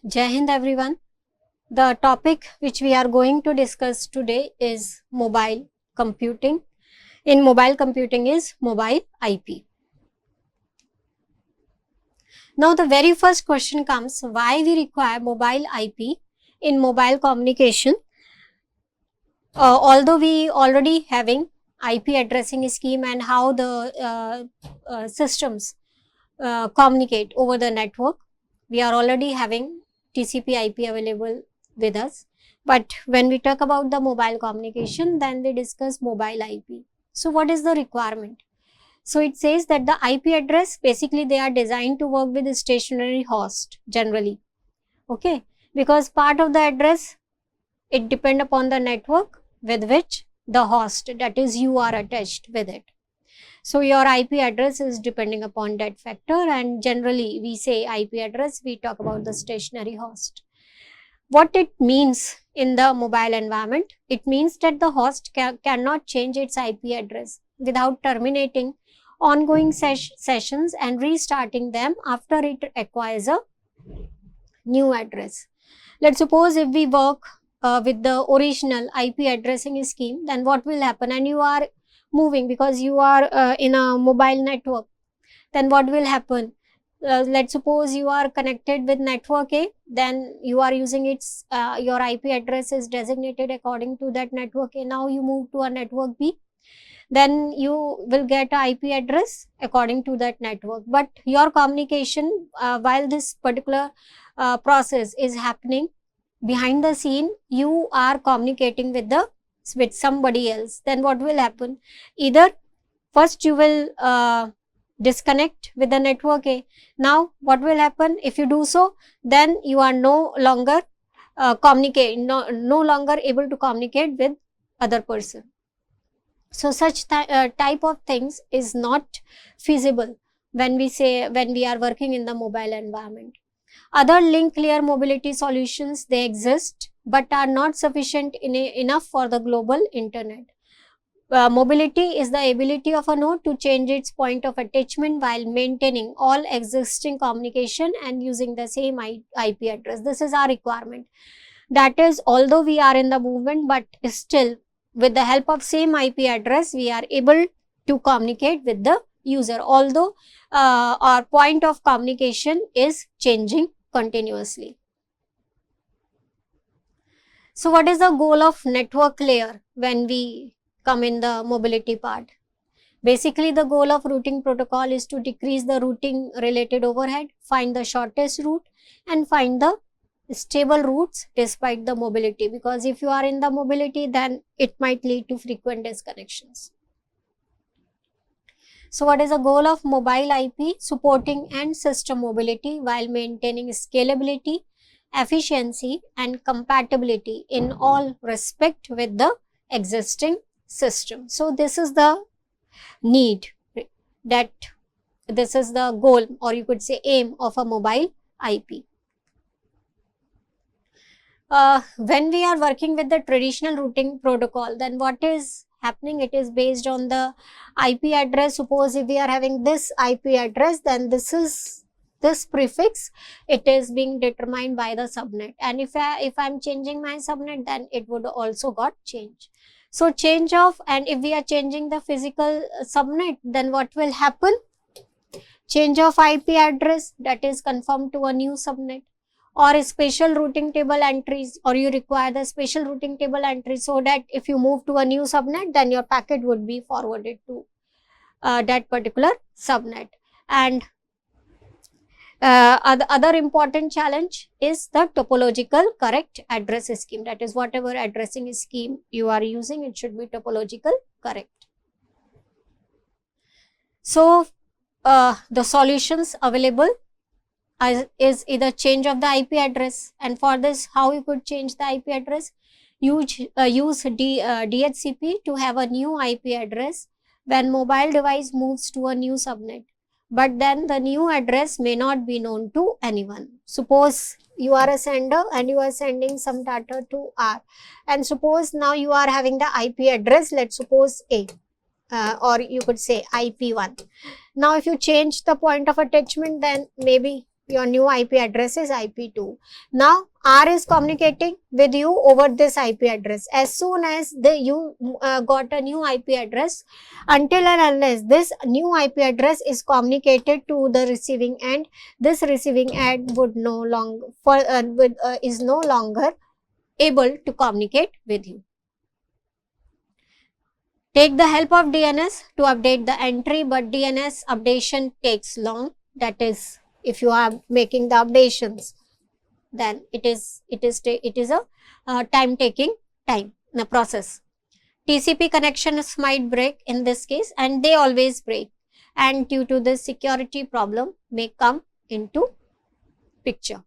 Jai Hind everyone. The topic which we are going to discuss today is mobile computing. In mobile computing is mobile IP. Now the very first question comes, why we require mobile IP in mobile communication? Although we already having IP addressing scheme and how the systems communicate over the network, we are already having TCP IP available with us. But when we talk about the mobile communication, then we discuss mobile IP. So what is the requirement? So it says that the IP address, basically they are designed to work with a stationary host generally. Okay, because part of the address, it depend upon the network with which the host, that is you, are attached with it. So your IP address is depending upon that factor, and generally we say IP address, we talk about the stationary host. What it means in the mobile environment, it means that the host cannot change its IP address without terminating ongoing sessions and restarting them after it acquires a new address. Let's suppose if we work with the original IP addressing scheme, then what will happen? And you are moving because you are in a mobile network, then what will happen? Let's suppose you are connected with network A, then you are using its your IP address is designated according to that network A. Now you move to a network B, then you will get a IP address according to that network. But your communication while this particular process is happening behind the scene, you are communicating with somebody else. Then what will happen? Either first you will disconnect with the network A. Now what will happen? If you do so, then you are no longer no longer able to communicate with other person. So such type of things is not feasible when we are working in the mobile environment. Other link layer mobility solutions, they exist but are not sufficient enough for the global internet. Mobility is the ability of a node to change its point of attachment while maintaining all existing communication and using the same IP address. This is our requirement. That is, although we are in the movement, but still with the help of same IP address, we are able to communicate with the user, although our point of communication is changing continuously. So what is the goal of network layer when we come in the mobility part? Basically, the goal of routing protocol is to decrease the routing related overhead, find the shortest route, and find the stable routes despite the mobility, because if you are in the mobility, then it might lead to frequent disconnections. So what is the goal of mobile IP? Supporting end system mobility while maintaining scalability, efficiency, and compatibility in all respect with the existing system. So this is the need, that this is the goal, or you could say aim, of a mobile IP. When we are working with the traditional routing protocol, then what is happening? It is based on the IP address. Suppose if we are having this IP address, then this prefix, it is being determined by the subnet, and if I'm changing my subnet, then it would also got changed. So change of, and if we are changing the physical subnet, then what will happen? Change of IP address, that is confirmed to a new subnet, or special routing table entries, or you require the special routing table entry, so that if you move to a new subnet, then your packet would be forwarded to that particular subnet. And other important challenge is the topological correct address scheme. That is, whatever addressing scheme you are using, it should be topological correct. So the solutions available is either change of the IP address, and for this, how you could change the IP address? Use DHCP to have a new IP address when mobile device moves to a new subnet, but then the new address may not be known to anyone. Suppose you are a sender and you are sending some data to R, and suppose now you are having the IP address, let's suppose A, or you could say IP1. Now if you change the point of attachment, then maybe Your new IP address is IP2. Now R is communicating with you over this IP address. As soon as you got a new IP address, until and unless this new IP address is communicated to the receiving end, this receiving end would no longer is no longer able to communicate with you. Take the help of DNS to update the entry, but DNS updation takes long. That is, if you are making the updations, then it is a time taking process. TCP connections might break in this case, and they always break, and due to this security problem may come into picture.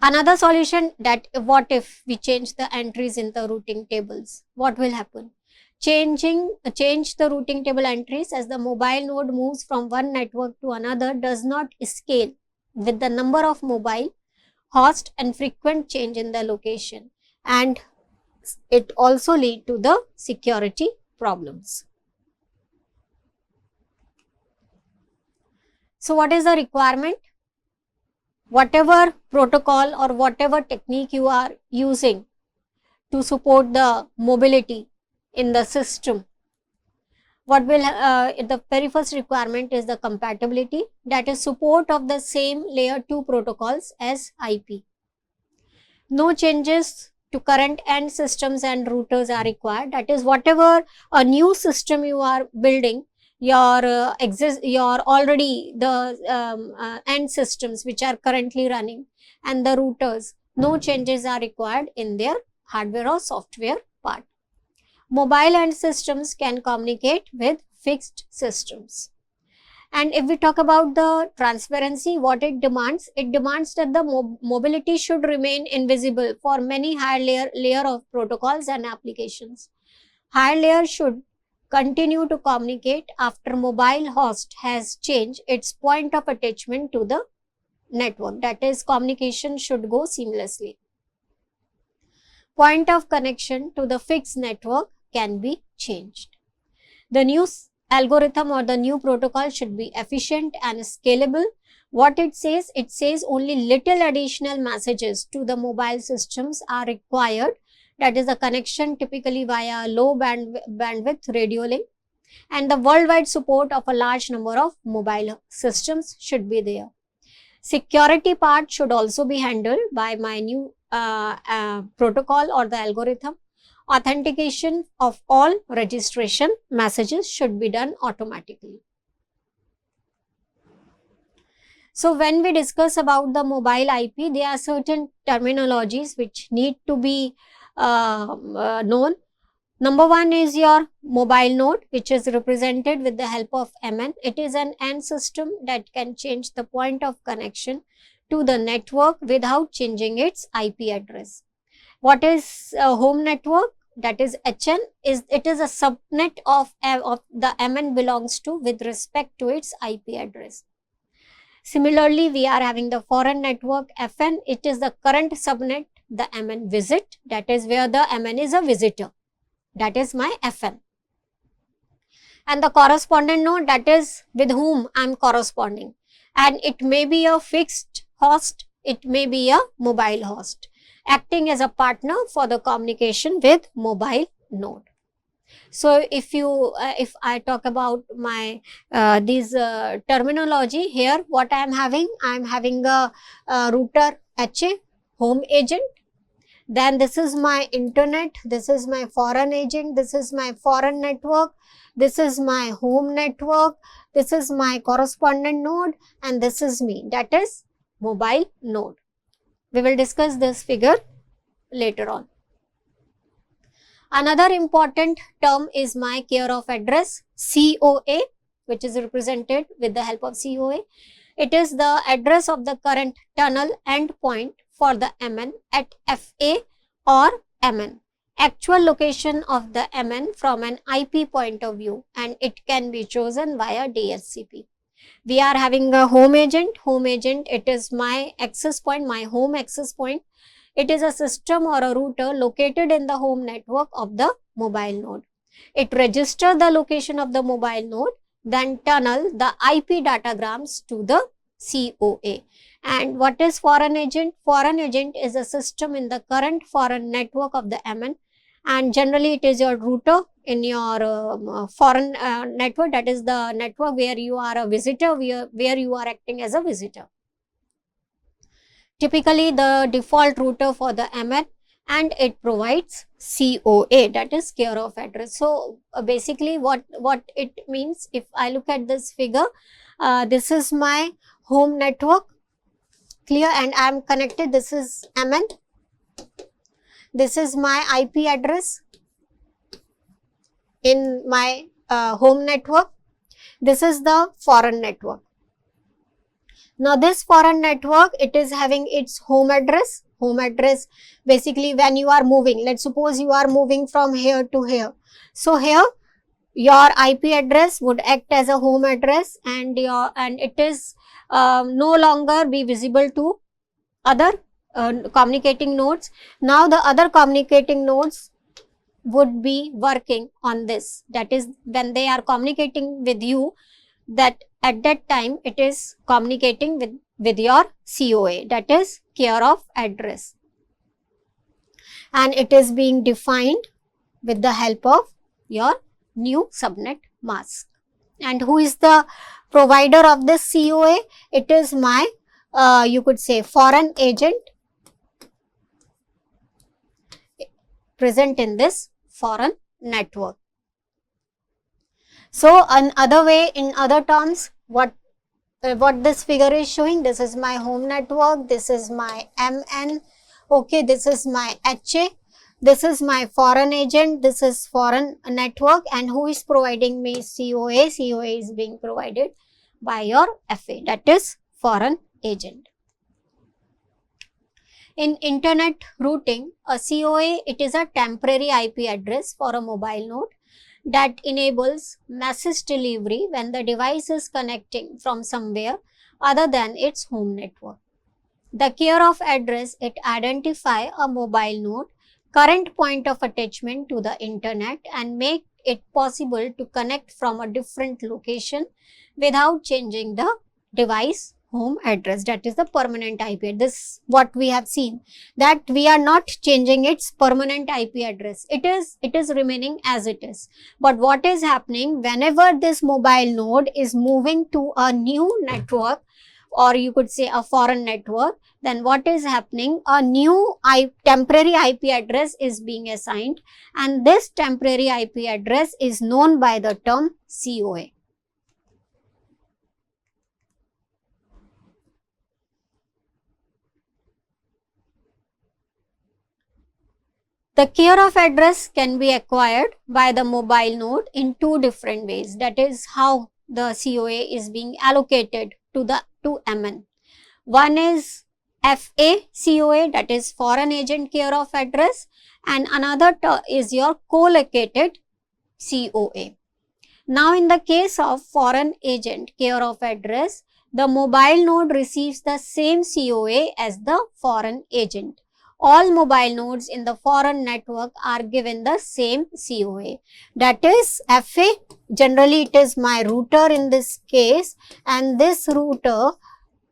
Another solution, that what if we change the entries in the routing tables? What will happen? Change the routing table entries as the mobile node moves from one network to another does not scale with the number of mobile host and frequent change in the location, and it also lead to the security problems. So what is the requirement? Whatever protocol or whatever technique you are using to support the mobility in the system, what will the very first requirement is the compatibility, that is support of the same layer 2 protocols as IP. No changes to current end systems and routers are required. That is, whatever a new system you are building, your already the end systems which are currently running and the routers, no changes are required in their hardware or software part. Mobile end systems can communicate with fixed systems. And if we talk about the transparency, what it demands that the mobility should remain invisible for many higher layer of protocols and applications. Higher layer should continue to communicate after mobile host has changed its point of attachment to the network. That is, communication should go seamlessly. Point of connection to the fixed network can be changed. The new algorithm or the new protocol should be efficient and scalable. What it says only little additional messages to the mobile systems are required. That is, the connection typically via low bandwidth radio link, and the worldwide support of a large number of mobile systems should be there. Security part should also be handled by my new protocol or the algorithm. Authentication of all registration messages should be done automatically. So when we discuss about the mobile IP, there are certain terminologies which need to be known. Number one is your mobile node, which is represented with the help of MN. It is an end system that can change the point of connection to the network without changing its IP address. What is a home network? That is HN. It is a subnet of the MN belongs to with respect to its IP address. Similarly, we are having the foreign network FN. It is the current subnet, the MN visit. That is where the MN is a visitor. That is my FN. And the correspondent node, that is with whom I am corresponding. And it may be a fixed host, it may be a mobile host, acting as a partner for the communication with mobile node. So if I talk about my these terminology here, what I am having a router HA, home agent. Then this is my internet, this is my foreign agent, this is my foreign network, this is my home network, this is my correspondent node, and this is me, that is mobile node. We will discuss this figure later on. Another important term is my care of address, COA, which is represented with the help of COA. It is the address of the current tunnel endpoint for the MN at FA or MN. Actual location of the MN from an IP point of view, and it can be chosen via DHCP. We are having a home agent. Home agent, it is my access point, my home access point. It is a system or a router located in the home network of the mobile node. It registers the location of the mobile node then tunnel the IP datagrams to the COA. And what is foreign agent? Foreign agent is a system in the current foreign network of the MN, and generally it is your router in your foreign network, that is the network where you are a visitor, where you are acting as a visitor. Typically the default router for the MN, and it provides COA, that is care of address. So basically what it means, if I look at this figure, this is my home network, clear, and I am connected. This is MN, this is my IP address in my home network, this is the foreign network. Now this foreign network, it is having its home address. Home address, basically when you are moving, let's suppose you are moving from here to here. So here your IP address would act as a home address, and it is no longer be visible to other communicating nodes. Now the other communicating nodes would be working on this, that is when they are communicating with you, that at that time it is communicating with your COA, that is care of address, and it is being defined with the help of your new subnet mask. And who is the provider of this COA? It is my you could say foreign agent present in this foreign network. So another way, in other terms, what this figure is showing, this is my home network, this is my MN, okay, this is my HA, this is my foreign agent, this is foreign network, and who is providing me COA? COA is being provided by your FA, that is foreign agent. In internet routing, a COA, it is a temporary IP address for a mobile node that enables message delivery when the device is connecting from somewhere other than its home network. The care of address, it identifies a mobile node current point of attachment to the internet and make it possible to connect from a different location without changing the device home address, that is the permanent IP. This what we have seen, that we are not changing its permanent IP address. It is remaining as it is. But what is happening, whenever this mobile node is moving to a new network, or you could say a foreign network, then what is happening, a new temporary IP address is being assigned, and this temporary IP address is known by the term COA. The care of address can be acquired by the mobile node in two different ways. That is how the COA is being allocated to MN. One is FA COA, that is foreign agent care of address, and another is your co-located COA. Now in the case of foreign agent care of address, the mobile node receives the same COA as the foreign agent. All mobile nodes in the foreign network are given the same COA, that is FA. Generally it is my router in this case, and this router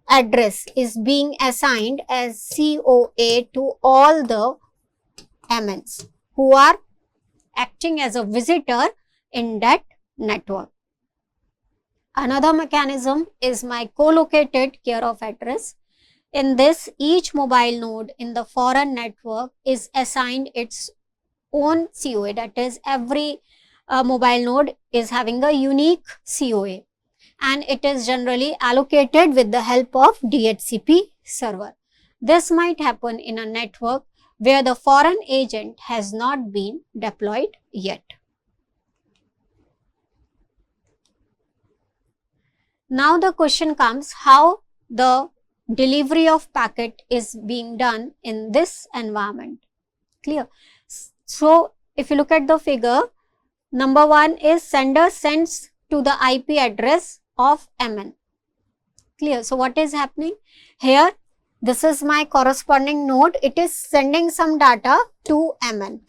address is being assigned as COA to all the MNs who are acting as a visitor in that network. Another mechanism is my co-located care of address. In this, each mobile node in the foreign network is assigned its own COA, that is every mobile node is having a unique COA, and it is generally allocated with the help of DHCP server. This might happen in a network where the foreign agent has not been deployed yet. Now the question comes, how the delivery of packet is being done in this environment. Clear? So if you look at the figure, number one is sender sends to the IP address of MN. Clear? So what is happening here? This is my corresponding node. It is sending some data to MN.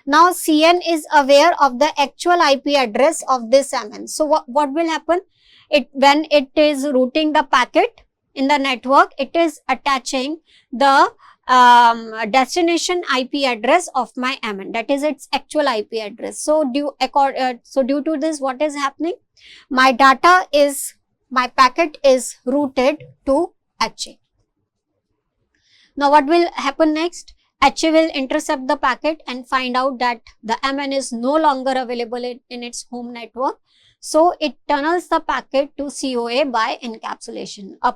Now CN is aware of the actual IP address of this MN. So what will happen? When it is routing the packet in the network, it is attaching the destination IP address of my MN, that is its actual IP address. So due to this, what is happening? My packet is routed to HA. Now what will happen next? HA will intercept the packet and find out that the MN is no longer available in its home network. So it tunnels the packet to COA by encapsulation. A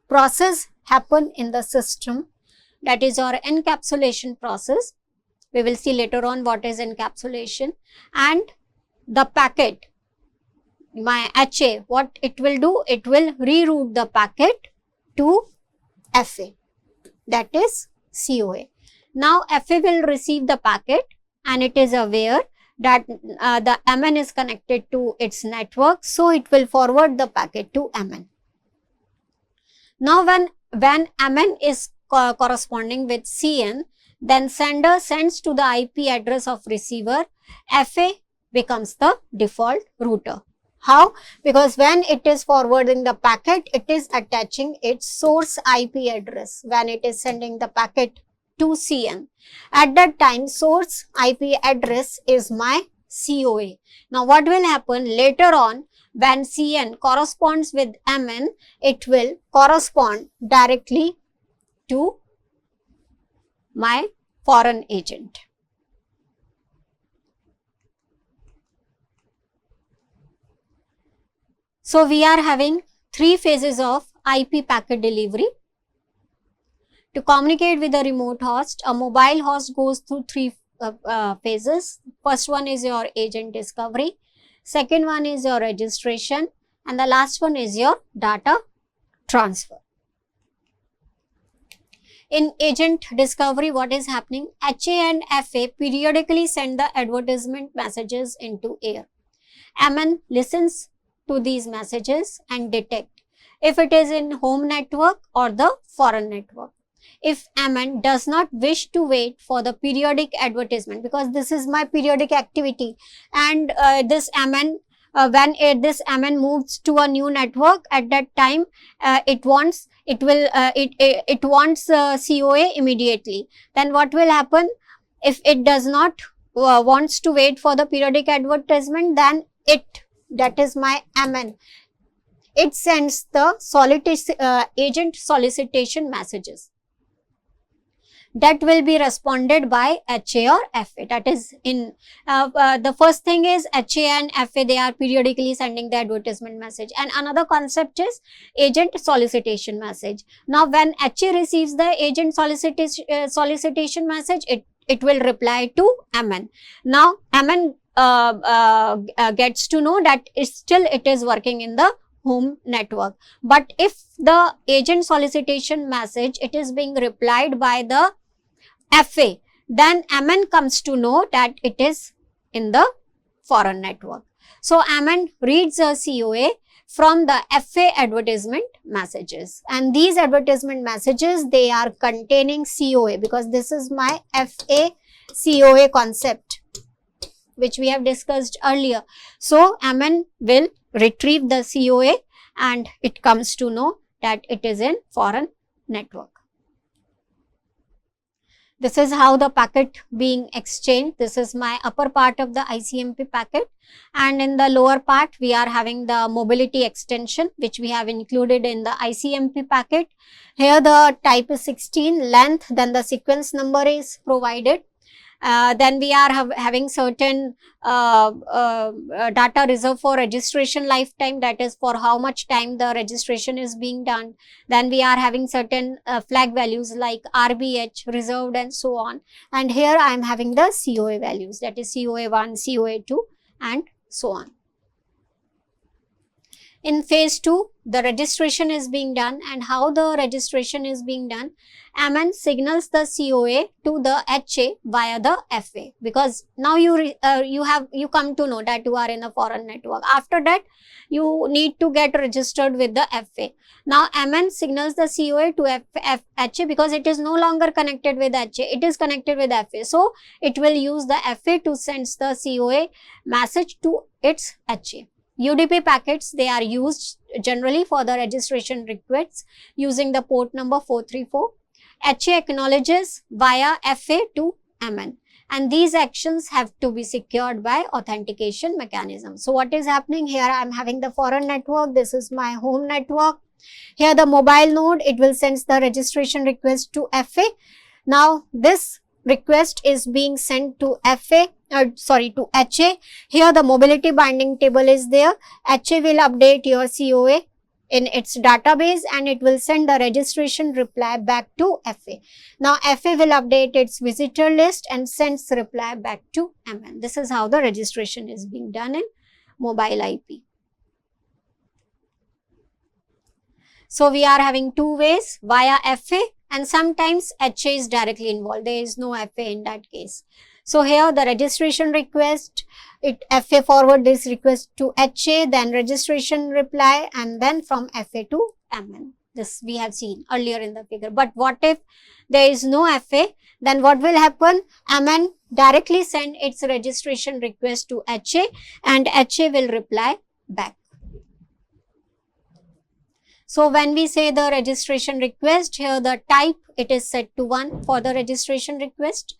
process happen in the system, that is our encapsulation process. We will see later on what is encapsulation. And the packet, my HA, what it will do? It will reroute the packet to FA, that is COA. Now FA will receive the packet and it is aware that the MN is connected to its network, so it will forward the packet to MN. Now when MN is corresponding with CN, then sender sends to the IP address of receiver. FA becomes the default router. How? Because when it is forwarding the packet, it is attaching its source IP address when it is sending the packet to CN. At that time, source IP address is my COA. Now what will happen later on? When CN corresponds with MN, it will correspond directly to my foreign agent. So we are having 3 phases of IP packet delivery. To communicate with a remote host, a mobile host goes through 3 phases. First one is your agent discovery, second one is your registration, and the last one is your data transfer. In agent discovery, what is happening? HA and FA periodically send the advertisement messages into air. MN listens to these messages and detect if it is in home network or the foreign network. If MN does not wish to wait for the periodic advertisement, because this is my periodic activity, and this MN when this MN moves to a new network, at that time it wants COA immediately. Then what will happen? If it does not wants to wait for the periodic advertisement, then that is my MN, it sends the agent solicitation messages that will be responded by HA or FA. That is in the first thing is HA and FA, they are periodically sending the advertisement message, and another concept is agent solicitation message. Now when HA receives the agent solicitation message, it will reply to MN. Now MN gets to know that it is working in the home network. But if the agent solicitation message, it is being replied by the FA, then MN comes to know that it is in the foreign network. So MN reads a COA from the FA advertisement messages, and these advertisement messages, they are containing COA, because this is my FA COA concept which we have discussed earlier. So MN will retrieve the COA and it comes to know that it is in foreign network. This is how the packet being exchanged. This is my upper part of the ICMP packet, and in the lower part we are having the mobility extension which we have included in the ICMP packet. Here the type is 16, length, then the sequence number is provided. Then we are having certain data reserved for registration lifetime, that is for how much time the registration is being done. Then we are having certain flag values like RBH, reserved, and so on. And here I am having the COA values, that is COA1, COA2, and so on. In phase 2, the registration is being done, and how the registration is being done, MN signals the COA to the HA via the FA, because now you come to know that you are in a foreign network. After that, you need to get registered with the FA. Now MN signals the COA to HA because it is no longer connected with HA, it is connected with FA. So it will use the FA to send the COA message to its HA. UDP packets, they are used generally for the registration requests using the port number 434. HA acknowledges via FA to MN, and these actions have to be secured by authentication mechanism. So what is happening here? I am having the foreign network. This is my home network. Here the mobile node, it will send the registration request to FA. Now this request is being sent to to HA. Here the mobility binding table is there. HA will update your COA in its database and it will send the registration reply back to FA. Now FA will update its visitor list and sends reply back to MN. This is how the registration is being done in mobile IP. So we are having two ways, via FA, and sometimes HA is directly involved. There is no FA in that case. So here the registration request, FA forward this request to HA, then registration reply, and then from FA to MN. This we have seen earlier in the figure. But what if there is no FA? Then what will happen? MN directly send its registration request to HA and HA will reply back. So when we say the registration request, here the type, it is set to 1 for the registration request.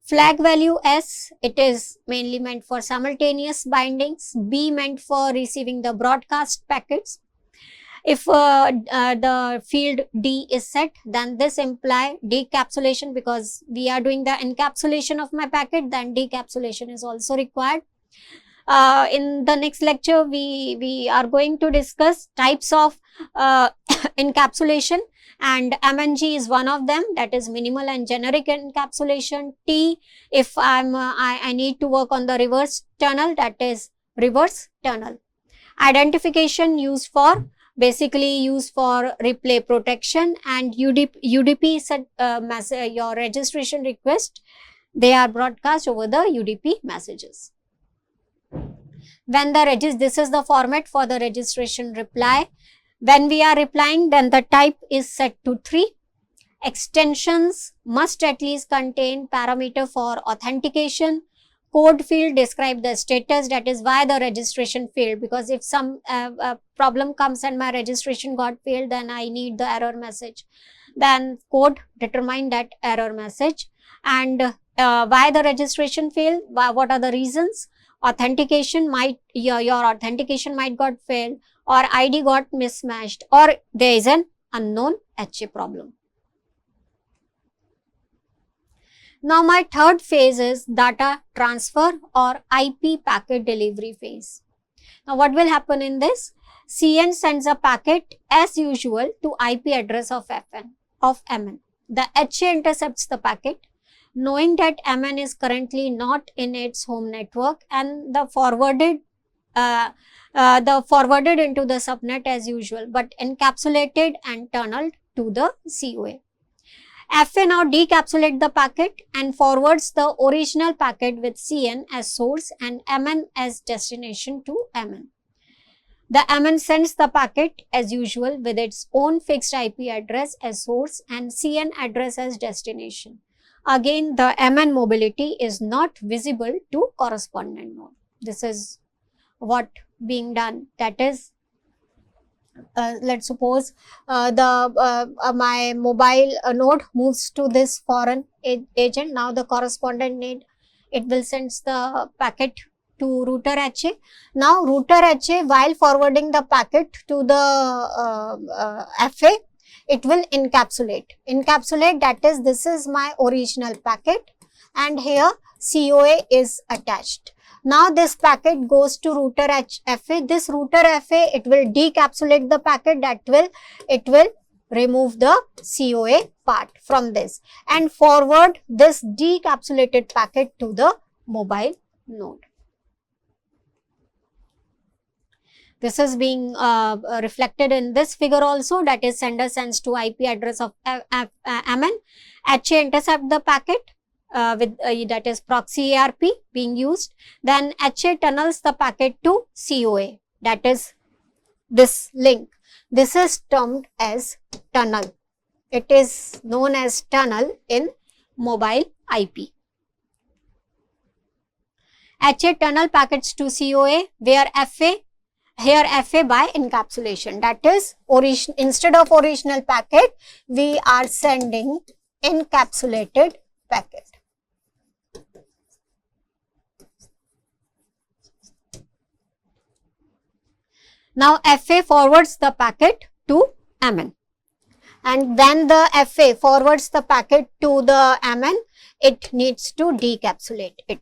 Flag value S, it is mainly meant for simultaneous bindings. B meant for receiving the broadcast packets. If the field D is set, then this imply decapsulation, because we are doing the encapsulation of my packet, then decapsulation is also required. In the next lecture, we are going to discuss types of encapsulation, and MNG is one of them, that is minimal and generic encapsulation. T, if I need to work on the reverse tunnel, that is reverse tunnel. Identification basically used for replay protection, and UDP set your registration request, they are broadcast over the UDP messages. When this is the format for the registration reply. When we are replying, then the type is set to 3. Extensions must at least contain parameter for authentication. Code field describe the status, that is why the registration failed, because if some problem comes and my registration got failed, then I need the error message. Then code determine that error message. And why the registration failed, what are the reasons? Authentication might, your authentication might got failed, or ID got mismatched, or there is an unknown HA problem. Now my third phase is data transfer or IP packet delivery phase. Now what will happen in this? CN sends a packet as usual to IP address of MN. The HA intercepts the packet, knowing that MN is currently not in its home network, and the forwarded into the subnet as usual, but encapsulated and tunneled to the COA. FA now decapsulates the packet and forwards the original packet with CN as source and MN as destination to MN. The MN sends the packet as usual with its own fixed IP address as source and CN address as destination. Again, the MN mobility is not visible to correspondent node. This is what being done, that is, let's suppose my mobile node moves to this foreign agent. Now the correspondent node, it will send the packet to router HA. Now router HA, while forwarding the packet to the FA, it will encapsulate, that is, this is my original packet and here COA is attached. Now this packet goes to router FA. This router FA, it will decapsulate the packet, it will remove the COA part from this and forward this decapsulated packet to the mobile node. This is being reflected in this figure also, that is sender sends to IP address of MN. HA intercept the packet with that is proxy ARP being used. Then HA tunnels the packet to COA, that is this link. This is termed as tunnel. It is known as tunnel in mobile IP. HA tunnel packets to COA, where FA, here FA by encapsulation, that is instead of original packet, we are sending encapsulated packet. Now FA forwards the packet to MN, and when the FA forwards the packet to the MN, it needs to decapsulate it.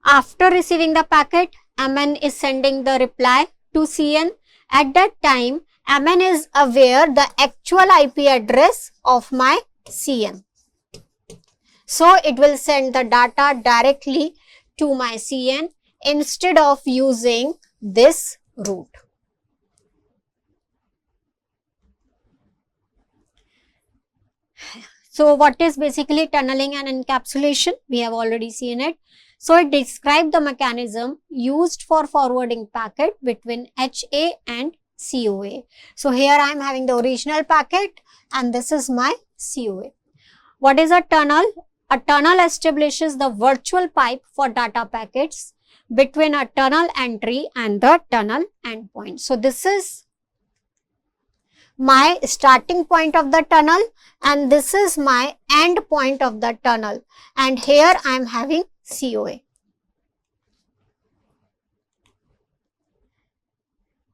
After receiving the packet, MN is sending the reply to CN. At that time, MN is aware the actual IP address of my CN. So, it will send the data directly to my CN instead of using this route. So, what is basically tunneling and encapsulation? We have already seen it. So, it describes the mechanism used for forwarding packet between HA and COA. So, here I am having the original packet and this is my COA. What is a tunnel? A tunnel establishes the virtual pipe for data packets between a tunnel entry and the tunnel endpoint. So, this is my starting point of the tunnel and this is my end point of the tunnel, and here I am having COA.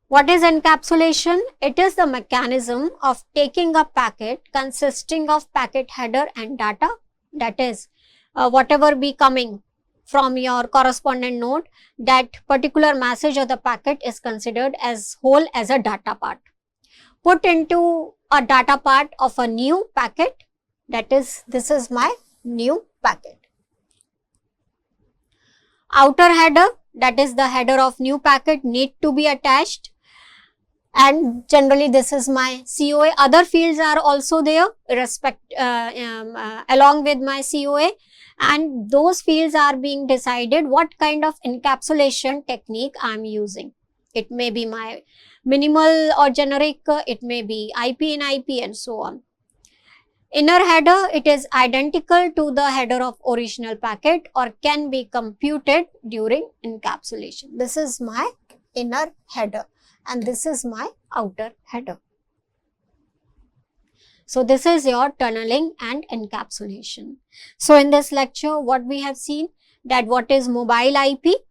What is encapsulation? It is the mechanism of taking a packet consisting of packet header and data, that is whatever be coming from your correspondent node, that particular message of the packet is considered as whole as a data part, put into a data part of a new packet, that is this is my new packet. Outer header, that is the header of new packet, need to be attached, and generally this is my COA. Other fields are also there along with my COA, and those fields are being decided what kind of encapsulation technique I am using. It may be my minimal or generic, it may be IP in IP and so on. Inner header, it is identical to the header of original packet or can be computed during encapsulation. This is my inner header and this is my outer header. So, this is your tunneling and encapsulation. So, in this lecture, what we have seen, that what is mobile IP,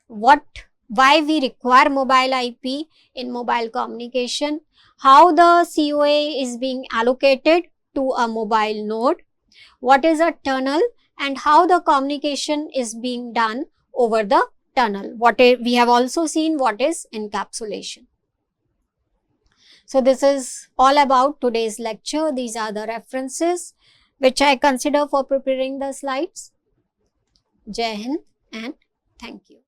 why we require mobile IP in mobile communication, how the COA is being allocated to a mobile node, what is a tunnel, and how the communication is being done over the tunnel. We have also seen what is encapsulation. So, this is all about today's lecture. These are the references which I consider for preparing the slides. Jai Hind and thank you.